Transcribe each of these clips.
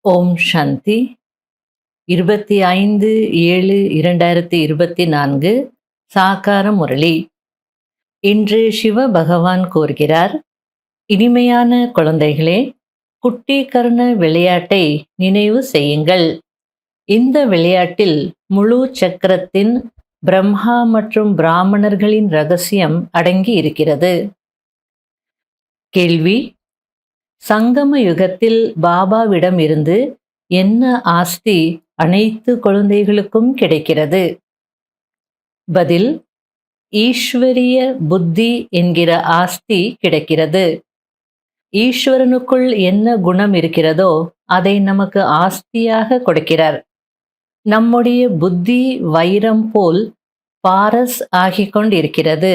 ஓம் சாந்தி. 25/7/2024 சாகார முரளி. இன்று சிவ பகவான் கூறுகிறார், இனிமையான குழந்தைகளே, குட்டி கர்ண விளையாட்டை நினைவு செய்யுங்கள். இந்த விளையாட்டில் முழு சக்கரத்தின் பிரம்மா மற்றும் பிராமணர்களின் ரகசியம் அடங்கி இருக்கிறது. கேள்வி: சங்கம யுகத்தில் பாபாவிடம் இருந்து என்ன ஆஸ்தி அனைத்து குழந்தைகளுக்கும் கிடைக்கிறது? பதில்: ஈஸ்வரிய புத்தி என்கிற ஆஸ்தி கிடைக்கிறது. ஈஸ்வரனுக்குள் என்ன குணம் இருக்கிறதோ அதை நமக்கு ஆஸ்தியாக கொடுக்கிறார். நம்முடைய புத்தி வைரம் போல் பாரஸ் ஆகிக் கொண்டிருக்கிறது.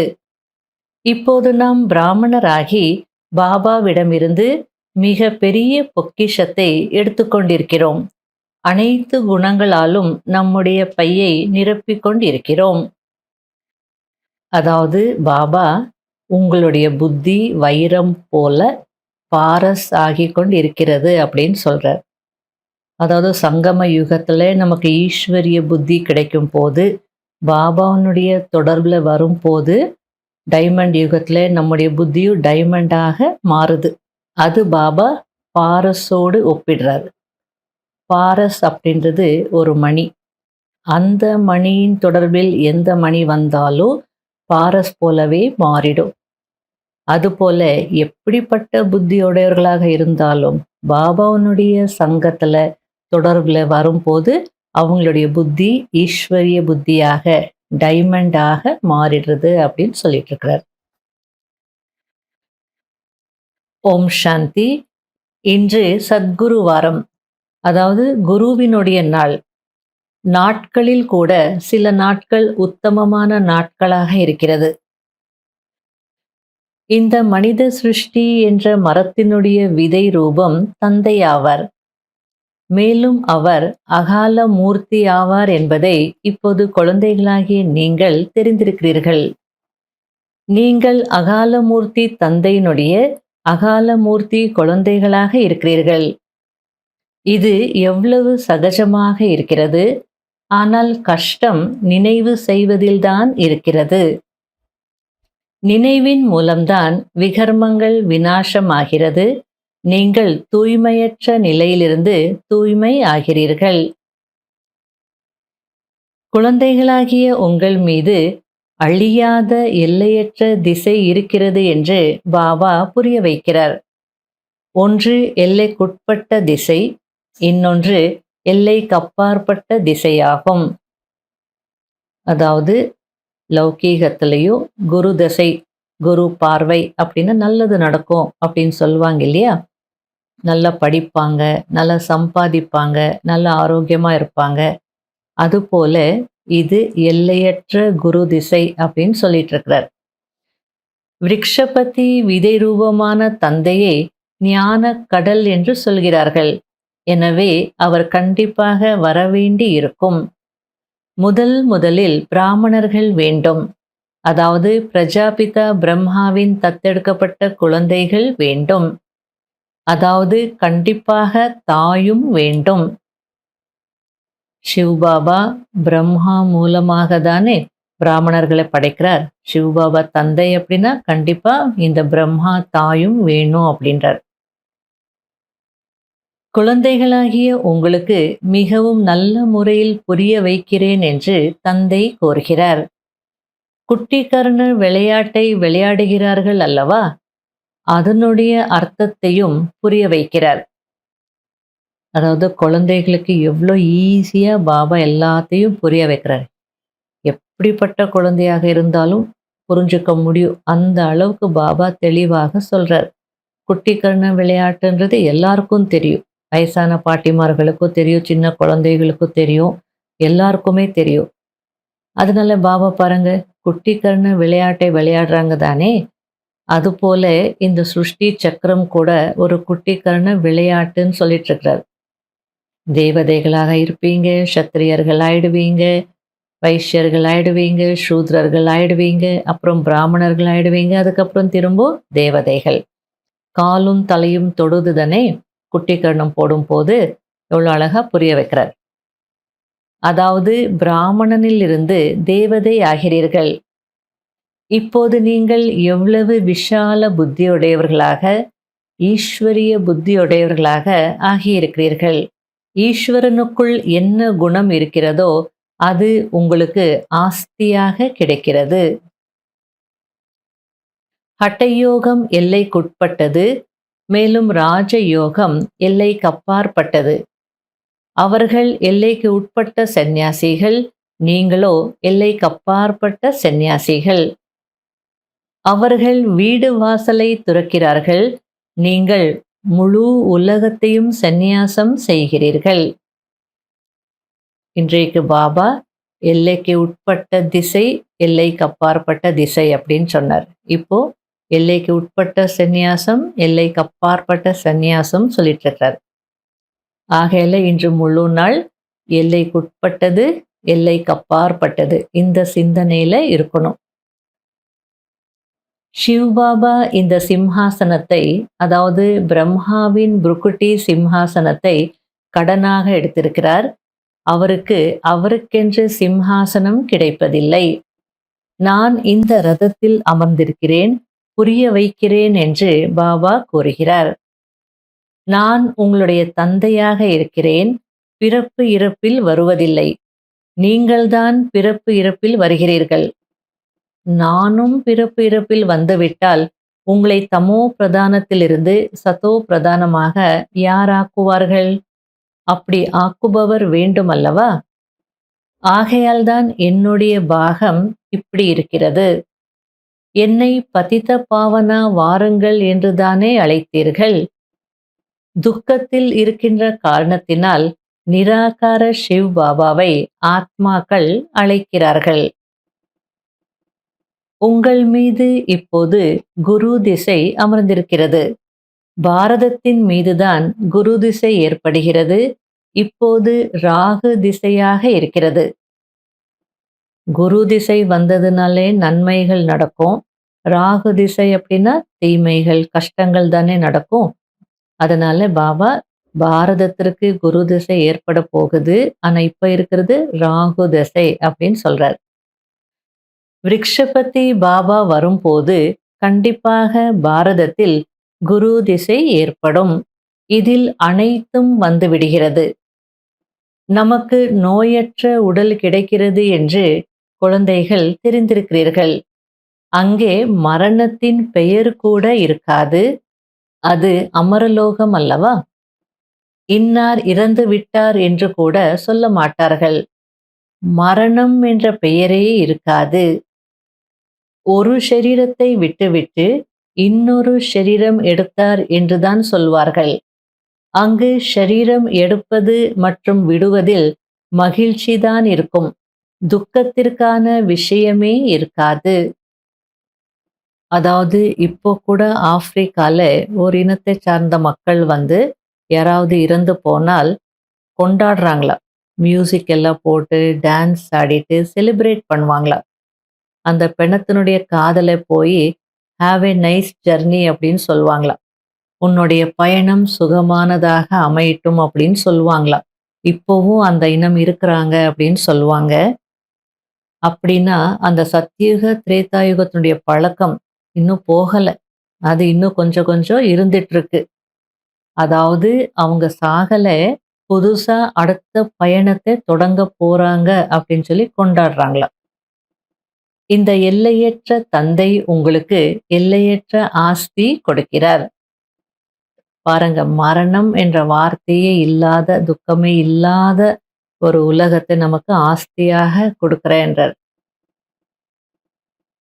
இப்போது நாம் பிராமணராகி பாபாவிடமிருந்து மிக பெரிய பொக்கிஷத்தை எடுத்துக்கொண்டிருக்கிறோம். அனைத்து குணங்களாலும் நம்முடைய பையை நிரப்பிக் கொண்டிருக்கிறோம். அதாவது பாபா உங்களுடைய புத்தி வைரம் போல பாரஸ் ஆகிக் கொண்டிருக்கிறது அப்படின்னு சொல்றார். அதாவது சங்கம யுகத்துல நமக்கு ஈஸ்வரிய புத்தி கிடைக்கும் போது, பாபாவுடைய தொடர்புல வரும்போது, டைமண்ட் யுகத்துல நம்முடைய புத்தியும் டைமண்டாக மாறுது. அது பாபா பாரஸோடு ஒப்பிடுறார். பாரஸ் அப்படின்றது ஒரு மணி. அந்த மணியின் தொடர்பில் எந்த மணி வந்தாலும் பாரஸ் போலவே மாறிடும். அதுபோல எப்படிப்பட்ட புத்தியுடையவர்களாக இருந்தாலும் பாபாவுடைய சங்கத்துல தொடர்புல வரும்போது அவங்களுடைய புத்தி ஈஸ்வரிய புத்தியாக டைமண்டாக மாறிடுறது அப்படின்னு சொல்லிட்டு இருக்கிறார். ஓம் சாந்தி. இன்று சத்குரு வாரம், அதாவது குருவினுடைய நாள். நாட்களில் கூட சில நாட்கள் உத்தமமான நாட்களாக இருக்கிறது. இந்த மனித சிருஷ்டி என்ற மரத்தினுடைய விதை ரூபம் தந்தை ஆவார். மேலும் அவர் அகால மூர்த்தி ஆவார் என்பதை இப்போது குழந்தைகளாகிய நீங்கள் தெரிந்திருக்கிறீர்கள். நீங்கள் அகாலமூர்த்தி தந்தையினுடைய அகாலமூர்த்தி குழந்தைகளாக இருக்கிறீர்கள். இது எவ்வளவு சகஜமாக இருக்கிறது. ஆனால் கஷ்டம் நினைவு செய்வதில்தான் இருக்கிறது. நினைவின் மூலம்தான் விகர்மங்கள் விநாசமாகிறது. நீங்கள் தூய்மையற்ற நிலையிலிருந்து தூய்மை ஆகிறீர்கள். குழந்தைகளாகிய உங்கள் மீது அழியாத எல்லையற்ற திசை இருக்கிறது என்று பாபா புரிய வைக்கிறார். ஒன்று எல்லைக்குட்பட்ட திசை, இன்னொன்று எல்லைக்கப்பாற்பட்ட திசையாகும். அதாவது லௌகீகத்திலையும் குரு தசை, குரு பார்வை அப்படின்னு நல்லது நடக்கும் அப்படின்னு சொல்லுவாங்க இல்லையா? நல்லா படிப்பாங்க, நல்லா சம்பாதிப்பாங்க, நல்ல ஆரோக்கியமா இருப்பாங்க. அதுபோல இது எல்லையற்ற குரு திசை அப்படின்னு சொல்லிட்டு இருக்கிறார். விருக்ஷபதி விதை ரூபமான தந்தையை ஞான கடல் என்று சொல்கிறார்கள். எனவே அவர் கண்டிப்பாக வரவேண்டி இருக்கும். முதலில் பிராமணர்கள் வேண்டும். அதாவது பிரஜாபிதா பிரம்மாவின் தத்தெடுக்கப்பட்ட குழந்தைகள் வேண்டும். அதாவது கண்டிப்பாக தாயும் வேண்டும். சிவபாபா பிரம்மா மூலமாக தானே பிராமணர்களை படைக்கிறார். சிவபாபா தந்தை அப்படின்னா கண்டிப்பா இந்த பிரம்மா தாயும் வேணும் அப்படின்றார். குழந்தைகளாகிய உங்களுக்கு மிகவும் நல்ல முறையில் புரிய வைக்கிறேன் என்று தந்தை கோருகிறார். குட்டி கர்ண விளையாட்டை விளையாடுகிறார்கள் அல்லவா? அதனுடைய அர்த்தத்தையும் புரிய வைக்கிறார். அதாவது குழந்தைகளுக்கு எவ்வளோ ஈஸியா பாபா எல்லாத்தையும் புரிய வைக்கிறார். எப்படிப்பட்ட குழந்தையாக இருந்தாலும் புரிஞ்சுக்க முடியும். அந்த அளவுக்கு பாபா தெளிவாக சொல்றார். குட்டி கர்ண விளையாட்டுன்றது எல்லாருக்கும் தெரியும். வயசான பாட்டிமார்களுக்கும் தெரியும், சின்ன குழந்தைகளுக்கும் தெரியும், எல்லாருக்குமே தெரியும். அதனால பாபா பாருங்க, குட்டி கர்ண விளையாட்டை விளையாடுறாங்க தானே. அதுபோல இந்த சிருஷ்டி சக்கரம் கூட ஒரு குட்டி கர்ண விளையாட்டுன்னு சொல்லிட்டு இருக்கிறார். தேவதைகளாக இருப்பீங்க, சத்திரியர்கள் ஆயிடுவீங்க, வைஷ்யர்கள் ஆயிடுவீங்க, சூத்ரர்கள் ஆயிடுவீங்க, அப்புறம் பிராமணர்கள் ஆயிடுவீங்க, அதுக்கப்புறம் திரும்ப தேவதைகள். காலும் தலையும் தொடுதுதானே குட்டி கர்ணம் போடும் போது எவ்வளோ அழகா புரிய வைக்கிறார். அதாவது பிராமணனில் இருந்து தேவதை ஆகிறீர்கள். இப்போது நீங்கள் எவ்வளவு விஷால புத்தியுடையவர்களாக, ஈஸ்வரிய புத்தியுடையவர்களாக ஆகியிருக்கிறீர்கள். ஈஸ்வரனுக்குள் என்ன குணம் இருக்கிறதோ அது உங்களுக்கு ஆஸ்தியாக கிடைக்கிறது. ஹட்டயோகம் எல்லைக்குட்பட்டது, மேலும் ராஜயோகம் எல்லைக்கப்பாற்பட்டது. அவர்கள் எல்லைக்கு உட்பட்ட சந்நியாசிகள், நீங்களோ எல்லைக்கப்பாற்பட்ட சந்நியாசிகள். அவர்கள் வீடு வாசலை துறக்கிறார்கள், நீங்கள் முழு உலகத்தையும் சந்நியாசம் செய்கிறீர்கள். இன்றைக்கு பாபா எல்லைக்கு உட்பட்ட திசை, எல்லைக்கு அப்பாற்பட்ட திசை அப்படின்னு சொன்னார். இப்போ எல்லைக்கு உட்பட்ட சந்நியாசம், எல்லைக்கு அப்பாற்பட்ட சந்நியாசம் சொல்லிட்டு இருக்கார். ஆகையில இன்று முழு நாள் எல்லைக்குட்பட்டது, எல்லைக்கு அப்பாற்பட்டது இந்த சிந்தனையில இருக்கணும். சிவ்பாபா இந்த சிம்ஹாசனத்தை, அதாவது பிரம்மாவின் புருக்குட்டி சிம்ஹாசனத்தை கடனாக எடுத்திருக்கிறார். அவருக்கென்று சிம்ஹாசனம் கிடைப்பதில்லை. நான் இந்த ரதத்தில் அமர்ந்திருக்கிறேன், புரிய வைக்கிறேன் என்று பாபா கூறுகிறார். நான் உங்களுடைய தந்தையாக இருக்கிறேன், பிறப்பு இறப்பில் வருவதில்லை. நீங்கள்தான் பிறப்பு இறப்பில் வருகிறீர்கள். நானும் பிறப்பு இறப்பில் வந்துவிட்டால் உங்களை தமோ பிரதானத்திலிருந்து சதோ பிரதானமாக யார் ஆக்குவார்கள்? அப்படி ஆக்குபவர் வேண்டும் அல்லவா? ஆகையால்தான் என்னுடைய பாகம் இப்படி இருக்கிறது. என்னை பதித பாவனா வாருங்கள் என்றுதானே அழைத்தீர்கள். துக்கத்தில் இருக்கின்ற காரணத்தினால் நிராகார சிவ் பாபாவை ஆத்மாக்கள் அழைக்கிறார்கள். உங்கள் மீது இப்போது குரு திசை அமர்ந்திருக்கிறது. பாரதத்தின் மீதுதான் குரு திசை ஏற்படுகிறது. இப்போது ராகு திசையாக இருக்கிறது. குரு திசை வந்ததுனாலே நன்மைகள் நடக்கும். ராகு திசை அப்படின்னா தீமைகள், கஷ்டங்கள் தானே நடக்கும். அதனால பாபா பாரதத்திற்கு குரு திசை ஏற்பட போகுது, ஆனா இப்ப இருக்கிறது ராகு திசை அப்படின்னு சொல்றார். விருக்ஷபதி பாபா வரும்போது கண்டிப்பாக பாரதத்தில் குரு திசை ஏற்படும். இதில் அனைத்தும் வந்துவிடுகிறது. நமக்கு நோயற்ற உடல் கிடைக்கிறது என்று குழந்தைகள் தெரிந்திருக்கிறீர்கள். அங்கே மரணத்தின் பெயர் கூட இருக்காது. அது அமரலோகம் அல்லவா? இன்னார் இறந்து விட்டார் என்று கூட சொல்ல மாட்டார்கள். மரணம் என்ற பெயரே இருக்காது. ஒரு ஷரீரத்தை விட்டுவிட்டு இன்னொரு ஷரீரம் எடுத்தார் என்றுதான் சொல்வார்கள். அங்கு ஷரீரம் எடுப்பது மற்றும் விடுவதில் மகிழ்ச்சிதான் இருக்கும். துக்கத்திற்கான விஷயமே இருக்காது. அதாவது இப்போ கூட ஆப்பிரிக்கால ஒரு இனத்தை சார்ந்த மக்கள் யாராவது இறந்து போனால் கொண்டாடுறாங்களா. மியூசிக் எல்லாம் போட்டு டான்ஸ் ஆடிட்டு செலிப்ரேட் பண்ணுவாங்களா. அந்த பிணத்தினுடைய காதலை போய் ஹாவ் எ நைஸ் ஜர்னி அப்படின்னு சொல்லுவாங்களா. உன்னுடைய பயணம் சுகமானதாக அமையட்டும் அப்படின்னு சொல்லுவாங்களா. இப்போவும் அந்த இனம் இருக்கிறாங்க அப்படின்னு சொல்லுவாங்க. அப்படின்னா அந்த சத்தியுக திரேதாயுகத்தினுடைய பழக்கம் இன்னும் போகல. அது இன்னும் கொஞ்சம் கொஞ்சம் இருந்துட்டு இருக்கு. அதாவது அவங்க சாகல, புதுசா அடுத்த பயணத்தை தொடங்க போறாங்க அப்படின்னு சொல்லி கொண்டாடுறாங்களா. இந்த எல்லையற்ற தந்தை உங்களுக்கு எல்லையற்ற ஆஸ்தி கொடுக்கிறார். பாருங்க, மரணம் என்ற வார்த்தையே இல்லாத, துக்கமே இல்லாத ஒரு உலகத்தை நமக்கு ஆஸ்தியாக கொடுக்கிறேன்றார்.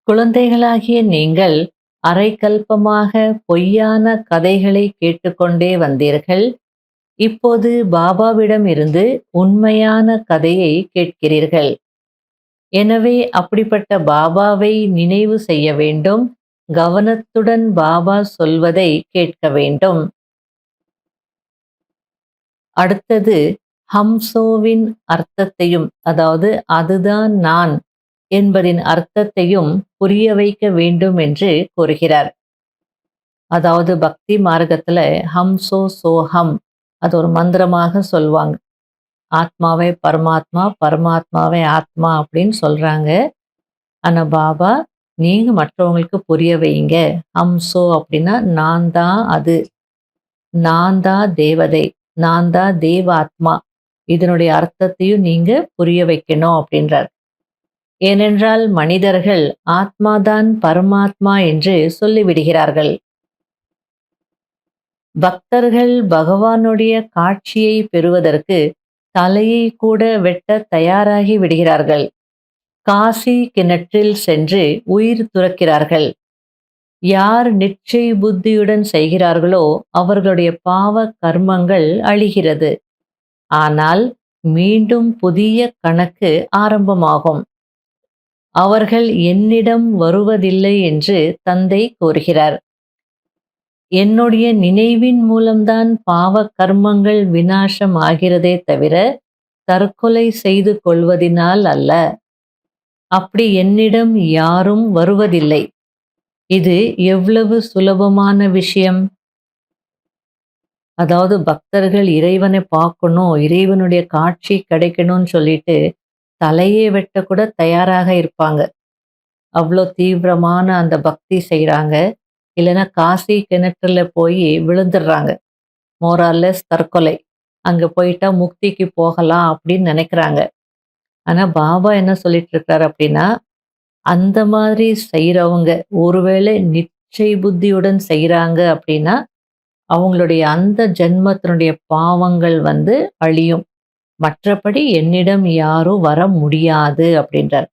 குழந்தைகளாகிய நீங்கள் அரைக்கல்பமாக பொய்யான கதைகளை கேட்டுக்கொண்டே வந்தீர்கள். இப்போது பாபாவிடம் இருந்து உண்மையான கதையை கேட்கிறீர்கள். எனவே அப்படிப்பட்ட பாபாவை நினைவு செய்ய வேண்டும். கவனத்துடன் பாபா சொல்வதை கேட்க வேண்டும். அடுத்தது ஹம்சோவின் அர்த்தத்தையும், அதாவது அதுதான் நான் என்பதின் அர்த்தத்தையும் புரிய வைக்க வேண்டும் என்று கூறுகிறார். அதாவது பக்தி மார்க்கத்துல ஹம்சோ சோஹம், அது ஒரு மந்திரமாக சொல்லுவாங்க. ஆத்மாவே பரமாத்மா, பரமாத்மாவே ஆத்மா அப்படின்னு சொல்றாங்க. ஆனா பாபா, நீங்க மற்றவங்களுக்கு புரிய வையுங்க. ஹம்சோ அப்படின்னா நான் தான் அது. நான் தான் தேவதை. நான் தான் தேவாத்மா. இதனுடைய அர்த்தத்தையும் நீங்க புரிய வைக்கணும் அப்படின்றார். ஏனென்றால் மனிதர்கள் ஆத்மாதான் பரமாத்மா என்று சொல்லிவிடுகிறார்கள். பக்தர்கள் பகவானுடைய காட்சியை பெறுவதற்கு தலையை கூட வெட்ட தயாராகி விடுகிறார்கள். காசி கிணற்றில் சென்று உயிர் துறக்கிறார்கள். யார் நிச்சய புத்தியுடன் செய்கிறார்களோ அவர்களுடைய பாவ கர்மங்கள் அழிகிறது. ஆனால் மீண்டும் புதிய கணக்கு ஆரம்பமாகும். அவர்கள் என்னிடம் வருவதில்லை என்று தந்தை கூறுகிறார். என்னுடைய நினைவின் மூலம்தான் பாவ கர்மங்கள் விநாசம் ஆகிறதே தவிர தற்கொலை செய்து கொள்வதினால் அல்ல. அப்படி என்னிடம் யாரும் வருவதில்லை. இது எவ்வளவு சுலபமான விஷயம். அதாவது பக்தர்கள் இறைவனை பார்க்கணும், இறைவனுடைய காட்சி கிடைக்கணும்னு சொல்லிட்டு தலையே வெட்ட கூட தயாராக இருப்பாங்க. அவ்வளோ தீவிரமான அந்த பக்தி செய்கிறாங்க. இல்லைன்னா காசி கிணற்றுல போய் விழுந்துடுறாங்க. மோரார்லெஸ் தற்கொலை. அங்கே போயிட்டா முக்திக்கு போகலாம் அப்படின்னு நினைக்கிறாங்க. ஆனால் பாபா என்ன சொல்லிட்டு இருக்காரு அப்படின்னா, அந்த மாதிரி செய்கிறவங்க ஒருவேளை நிச்சய புத்தியுடன் செய்கிறாங்க அப்படின்னா அவங்களுடைய அந்த ஜென்மத்தினுடைய பாவங்கள் அழியும். மற்றபடி என்னிடம் யாரும் வர முடியாது அப்படின்றார்.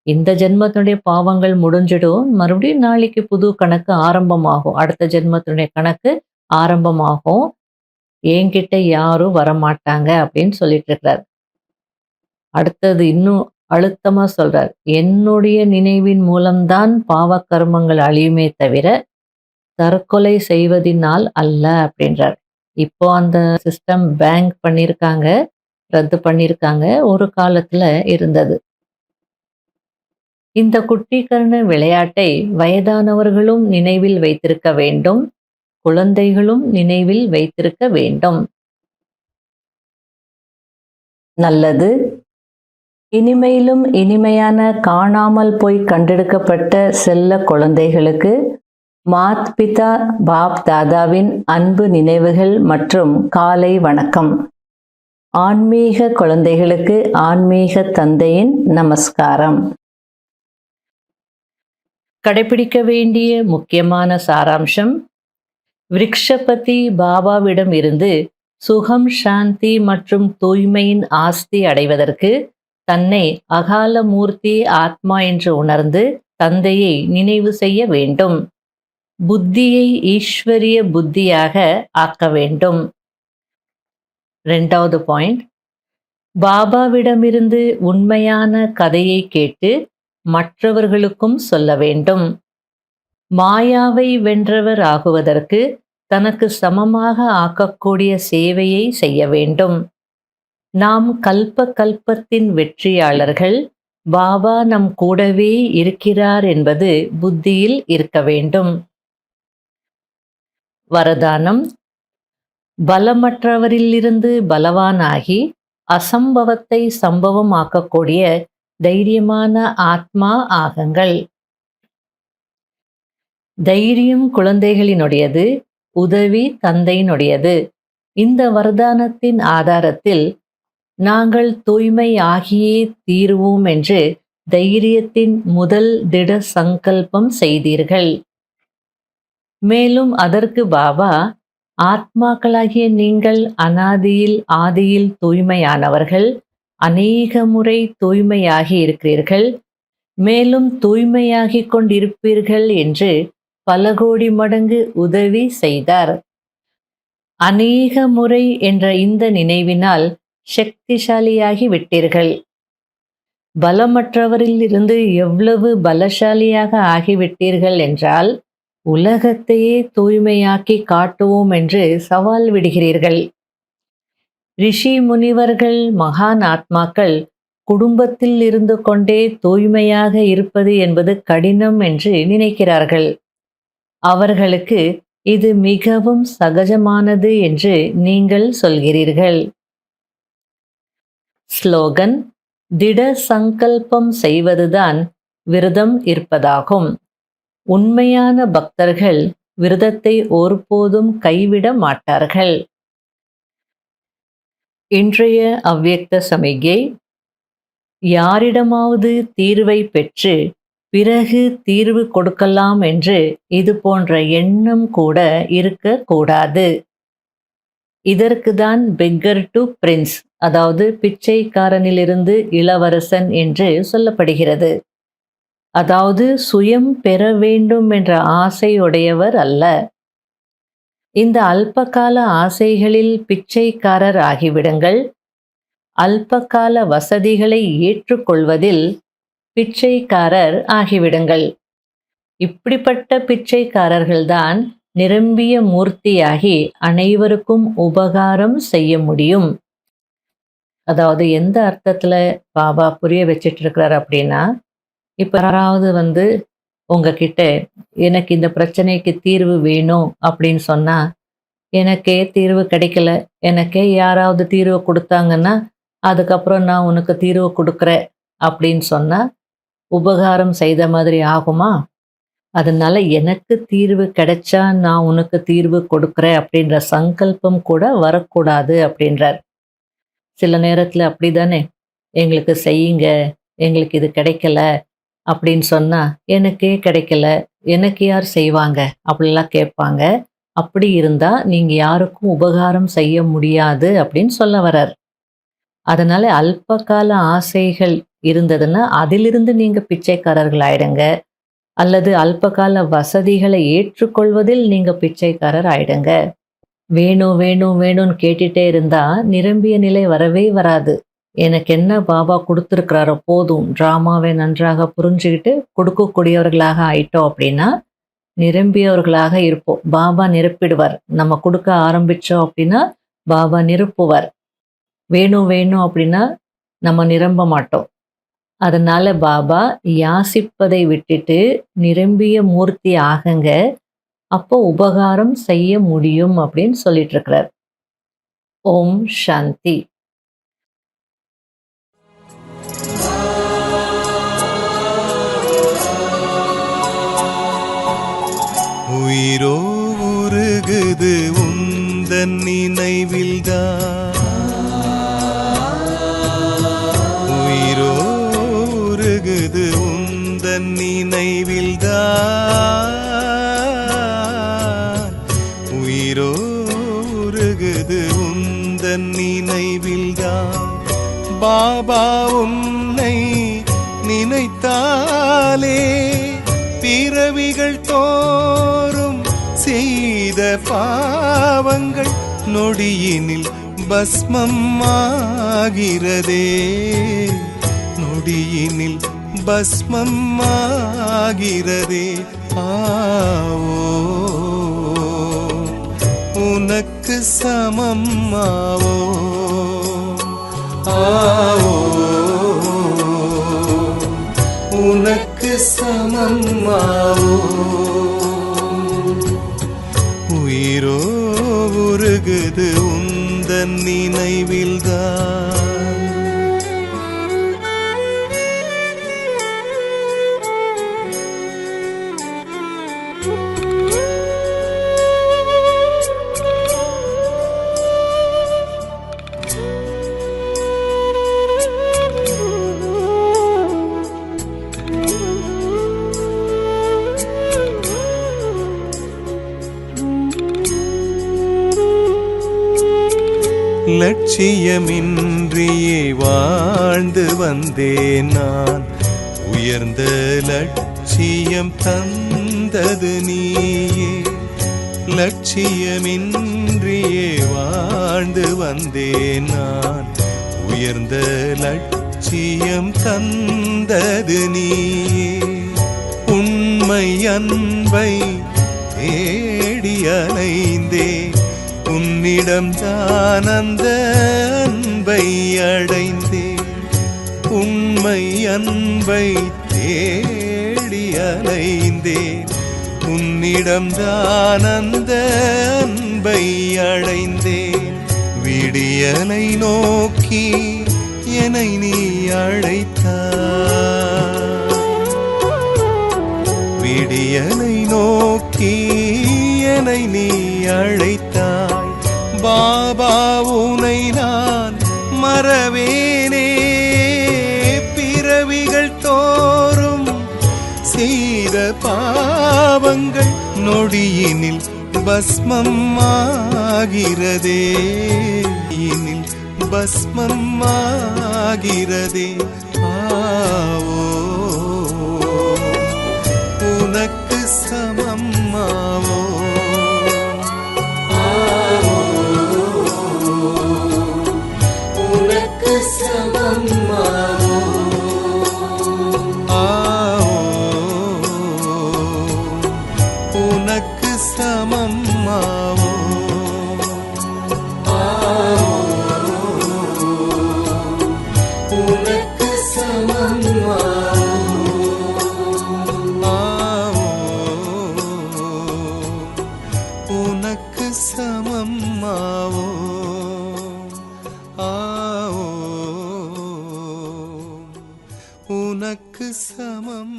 இந்த ஜென்மத்தினுடைய பாவங்கள் முடிஞ்சிடும். மறுபடியும் நாளைக்கு புது கணக்கு ஆரம்பமாகும். அடுத்த ஜென்மத்தினுடைய கணக்கு ஆரம்பமாகும். என்கிட்ட யாரும் வரமாட்டாங்க அப்படின்னு சொல்லிட்டு இருக்கிறார். அடுத்தது இன்னும் அழுத்தமா சொல்றார். என்னுடைய நினைவின் மூலம்தான் பாவ கர்மங்கள் அழியுமே தவிர தற்கொலை செய்வதினால் அல்ல அப்படின்றார். இப்போ அந்த சிஸ்டம் பேங்க் பண்ணியிருக்காங்க, ரத்து பண்ணியிருக்காங்க. ஒரு காலத்துல இருந்தது. இந்த குட்டிக்கரண விளையாட்டை வயதானவர்களும் நினைவில் வைத்திருக்க வேண்டும். குழந்தைகளும் நினைவில் வைத்திருக்க வேண்டும். நல்லது. இனிமையிலும் இனிமையான காணாமல் போய் கண்டெடுக்கப்பட்ட செல்ல குழந்தைகளுக்கு மாத் பிதா பாப் தாதாவின் அன்பு நினைவுகள் மற்றும் காலை வணக்கம். ஆன்மீக குழந்தைகளுக்கு ஆன்மீக தந்தையின் நமஸ்காரம். கடைபிடிக்க வேண்டிய முக்கியமான சாராம்சம்: விருக்ஷபதி பாபாவிடம் இருந்து சுகம், சாந்தி மற்றும் தூய்மையின் ஆஸ்தி அடைவதற்கு தன்னை அகால மூர்த்தி ஆத்மா என்று உணர்ந்து தந்தையை நினைவு செய்ய வேண்டும். புத்தியை ஈஸ்வரிய புத்தியாக ஆக்க வேண்டும். 2வது பாயிண்ட், பாபாவிடமிருந்து உண்மையான கதையை கேட்டு மற்றவர்களுக்கும் சொல்ல வேண்டும். மாயாவை வென்றவர் ஆகுவதற்கு தனக்கு சமமாக ஆக்கக்கூடிய சேவையை செய்ய வேண்டும். நாம் கல்ப கல்பத்தின் வெற்றியாளர்கள். பாபா நம் கூடவே இருக்கிறார் என்பது புத்தியில் இருக்க வேண்டும். வரதானம்: பலமற்றவரிலிருந்து பலவானாகி அசம்பவத்தை சம்பவம் ஆக்கக்கூடிய தைரியமான ஆத்மா ஆகுங்கள். தைரியம் குழந்தைகளினுடையது, உதவி தந்தையினுடையது. இந்த வரதானத்தின் ஆதாரத்தில் நாங்கள் தூய்மை ஆகியே தீருவோம் என்று தைரியத்தின் முதல் திட சங்கல்பம் செய்தீர்கள். மேலும் அதற்கு பாபா, ஆத்மாக்களாகிய நீங்கள் அனாதியில் ஆதியில் தூய்மையானவர்கள், அநேக முறை தூய்மையாகி இருக்கிறீர்கள், மேலும் தூய்மையாகிக் கொண்டிருப்பீர்கள் என்று பல கோடி மடங்கு உதவி செய்தார். அநேக முறை என்ற இந்த நினைவினால் சக்திசாலியாகி விட்டீர்கள். பலமற்றவரில் இருந்து எவ்வளவு பலசாலியாக ஆகிவிட்டீர்கள் என்றால் உலகத்தையே தூய்மையாக்கி காட்டுவோம் என்று சவால் விடுகிறீர்கள். ரிஷி முனிவர்கள், மகான் ஆத்மாக்கள் குடும்பத்தில் இருந்து கொண்டே தூய்மையாக இருப்பது என்பது கடினம் என்று நினைக்கிறார்கள். அவர்களுக்கு இது மிகவும் சகஜமானது என்று நீங்கள் சொல்கிறீர்கள். ஸ்லோகன்: திட சங்கல்பம் செய்வதுதான் விரதம் இருப்பதாகும். உண்மையான பக்தர்கள் விரதத்தை ஒருபோதும் கைவிட மாட்டார்கள். இன்றைய அவ்யக்த சமிக்ஞை: யாரிடமாவது தீர்வை பெற்று பிறகு தீர்வு கொடுக்கலாம் என்று இது போன்ற எண்ணம் கூட இருக்கக்கூடாது. இதற்குதான் பெக்கர் டு பிரின்ஸ், அதாவது பிச்சைக்காரனிலிருந்து இளவரசன் என்று சொல்லப்படுகிறது. அதாவது சுயம் பெற வேண்டும் என்ற ஆசையுடையவர் அல்ல. இந்த அல்பகால ஆசைகளில் பிச்சைக்காரர் ஆகிவிடுங்கள். அல்பகால வசதிகளை ஏற்றுக்கொள்வதில் பிச்சைக்காரர் ஆகிவிடுங்கள். இப்படிப்பட்ட பிச்சைக்காரர்கள்தான் நிரம்பிய மூர்த்தியாகி அனைவருக்கும் உபகாரம் செய்ய முடியும். அதாவது எந்த அர்த்தத்தில் பாபா புரிய வச்சிட்டு இருக்கிறார் அப்படின்னா, இப்போ யாராவது உங்ககிட்ட எனக்கு இந்த பிரச்சனைக்கு தீர்வு வேணும் அப்படின்னு சொன்னால், எனக்கே தீர்வு கிடைக்கல, எனக்கே யாராவது தீர்வு கொடுத்தாங்கன்னா அதுக்கப்புறம் நான் உனக்கு தீர்வு கொடுக்குறேன் அப்படின்னு சொன்னால் உபகாரம் செய்த மாதிரி ஆகுமா? அதனால எனக்கு தீர்வு கிடைச்சா நான் உனக்கு தீர்வு கொடுக்குறேன் அப்படின்ற சங்கல்பம் கூட வரக்கூடாது அப்படின்றார். சில நேரத்தில் அப்படி தானே, எங்களுக்கு செய்யுங்க, எங்களுக்கு இது கிடைக்கல அப்படின்னு சொன்னால், எனக்கே கிடைக்கல, எனக்கு யார் செய்வாங்க அப்படிலாம் கேட்பாங்க. அப்படி இருந்தால் நீங்கள் யாருக்கும் உபகாரம் செய்ய முடியாது அப்படின்னு சொல்ல வர்றார். அதனால அல்பகால ஆசைகள் இருந்ததுன்னா அதிலிருந்து நீங்கள் பிச்சைக்காரர்கள் ஆயிடுங்க, அல்லது அல்பகால வசதிகளை ஏற்றுக்கொள்வதில் நீங்கள் பிச்சைக்காரர் ஆயிடுங்க. வேணும் வேணும் வேணும்னு கேட்டுட்டே இருந்தால் நிரம்பிய நிலை வரவே வராது. எனக்கு என்ன பாபா கொடுத்துருக்கிறாரோ போதும், ட்ராமாவை நன்றாக புரிஞ்சுக்கிட்டு கொடுக்கக்கூடியவர்களாக ஆயிட்டோம் அப்படின்னா நிரம்பியவர்களாக இருப்போம். பாபா நிரப்பிடுவார். நம்ம கொடுக்க ஆரம்பித்தோம் அப்படின்னா பாபா நிரப்புவார். வேணும் வேணும் அப்படின்னா நம்ம நிரம்ப மாட்டோம். அதனால பாபா யாசிப்பதை விட்டுட்டு நிரம்பிய மூர்த்தி ஆகுங்க, அப்போ உபகாரம் செய்ய முடியும் அப்படின்னு சொல்லிட்டு இருக்கிறார். ஓம் சாந்தி. உயிரோ உருகுது உந்தன் நினைவில்தான், உயிரோ உருகுது உந்தன் நினைவில்தான், உயிரோ உருகுது உந்தன் நினைவில்தான். பாபா உன்னை நினைத்தாலே பிறவிகள் தோறும் செய்த பாவங்கள் நொடியினில் பஸ்மம் ஆகிறதே, நொடியினில் பஸ்மம் ஆகிறதே. ஆவோ உனக்கு சமம் ஆவோ, ஆவோ உனக்கு சமம் ஆவோ. உயிரோ உருகுது உந்தன் நினைவில்தான். லட்சியமின்றியே வாழ்ந்து வந்தேன் நான், உயர்ந்த லட்சியம் தந்தது நீயே. லட்சியமின்றியே வாழ்ந்து வந்தேன் நான், உயர்ந்த லட்சியம் தந்தது நீயே. உண்மை அன்பை தேடி அலைந்தேன், உன்னிடம் தான் அந்த அன்பை அடைந்தேன். உண்மை அன்பை தேடி அலைந்தேன், உன்னிடம்தான் அந்த அன்பை அடைந்தேன். விடியலை நோக்கி என்னை நீ அழைத்தாய். விடியலை நோக்கி என்னை நீ அழைத்தாய். பாபா உனை நான் மறவேனே, பிறவிகள் தோறும் செய்த பாவங்கள் நொடியினில் பஸ்மம் ஆகிறதே, இனில் பஸ்மம் ஆகிறதே. ஆவோ உனக்கு சமம் ஆவோ. உனக்கு சமம் ஆவோ. உனக்கு சமம் ஆவோ. உனக்கு சமம் ஆவோ. உனக்கு சமம் ஆவோ. உனக்கு சமம்